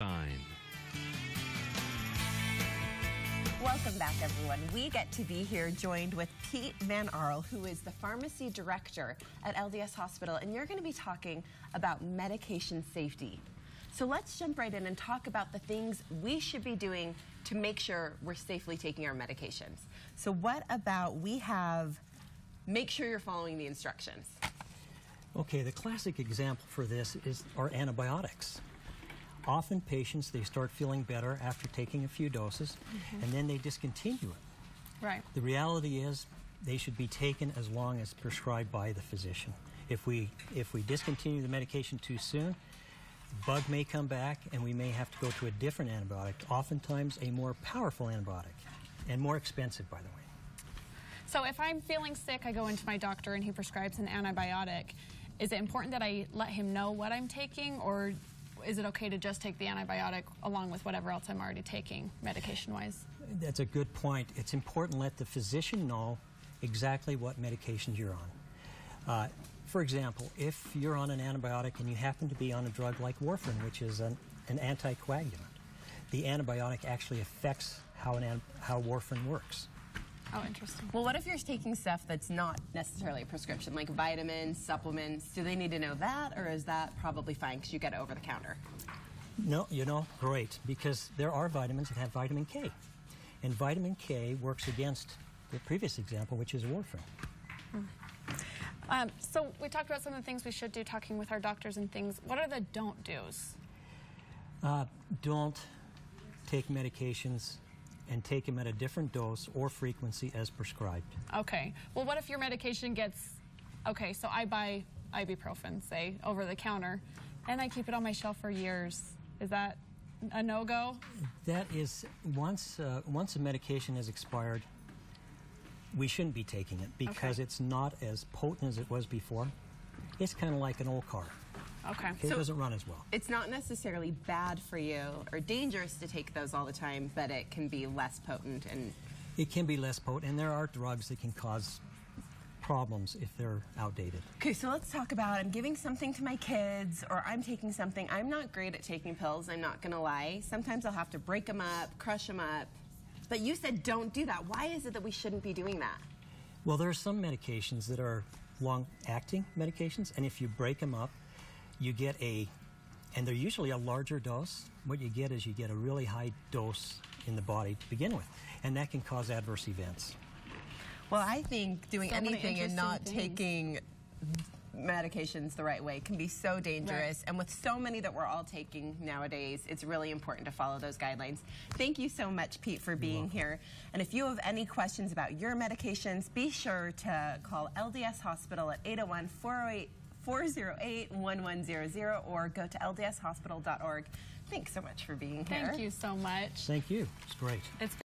Fine. Welcome back, everyone. We get to be here joined with Pete Van Aarle, who is the pharmacy director at LDS Hospital, and you're going to be talking about medication safety. So let's jump right in and talk about the things we should be doing to make sure we're safely taking our medications. So what about make sure you're following the instructions? Okay, the classic example for this are antibiotics. Often patients, they start feeling better after taking a few doses, and then they discontinue it. Right. The reality is they should be taken as long as prescribed by the physician. If we discontinue the medication too soon, the bug may come back and we may have to go to a different antibiotic, oftentimes a more powerful antibiotic, and more expensive, by the way. So if I'm feeling sick, I go into my doctor and he prescribes an antibiotic. Is it important that I let him know what I'm taking, or is it okay to just take the antibiotic along with whatever else I'm already taking medication-wise? That's a good point. It's important to let the physician know exactly what medications you're on. For example, if you're on an antibiotic and you happen to be on a drug like warfarin, which is an anticoagulant, the antibiotic actually affects how warfarin works. Oh, interesting. Well, what if you're taking stuff that's not necessarily a prescription, like vitamins, supplements? Do they need to know that, or is that probably fine because you get it over the counter? No, great, because there are vitamins that have vitamin K. And vitamin K works against the previous example, which is warfarin. So we talked about some of the things we should do, talking with our doctors and things. What are the don't do's? Don't take medications and take them at a different dose or frequency as prescribed. Okay. Well, what if your medication gets, okay, so I buy ibuprofen, say, over the counter, and I keep it on my shelf for years. Is that a no-go? That is, once a medication has expired, we shouldn't be taking it because it's not as potent as it was before. It's kind of like an old car. Okay. It doesn't run as well. It's not necessarily bad for you or dangerous to take those all the time, but it can be less potent. And it can be less potent, and there are drugs that can cause problems if they're outdated. Okay, so let's talk about I'm giving something to my kids, or I'm taking something. I'm not great at taking pills, I'm not going to lie. Sometimes I'll have to break them up, crush them up. But you said don't do that. Why is it that we shouldn't be doing that? Well, there are some medications that are long-acting medications, and if you break them up, you get and they're usually a larger dose. What you get is you get a really high dose in the body to begin with, and that can cause adverse events. Well, I think doing anything and not things. taking medications the right way can be so dangerous. Right. And with so many that we're all taking nowadays, it's really important to follow those guidelines. Thank you so much, Pete, for being here. And if you have any questions about your medications, be sure to call LDS Hospital at 801-408-1100 or go to ldshospital.org. Thanks so much for being here. Thank you so much. Thank you. It's great. It's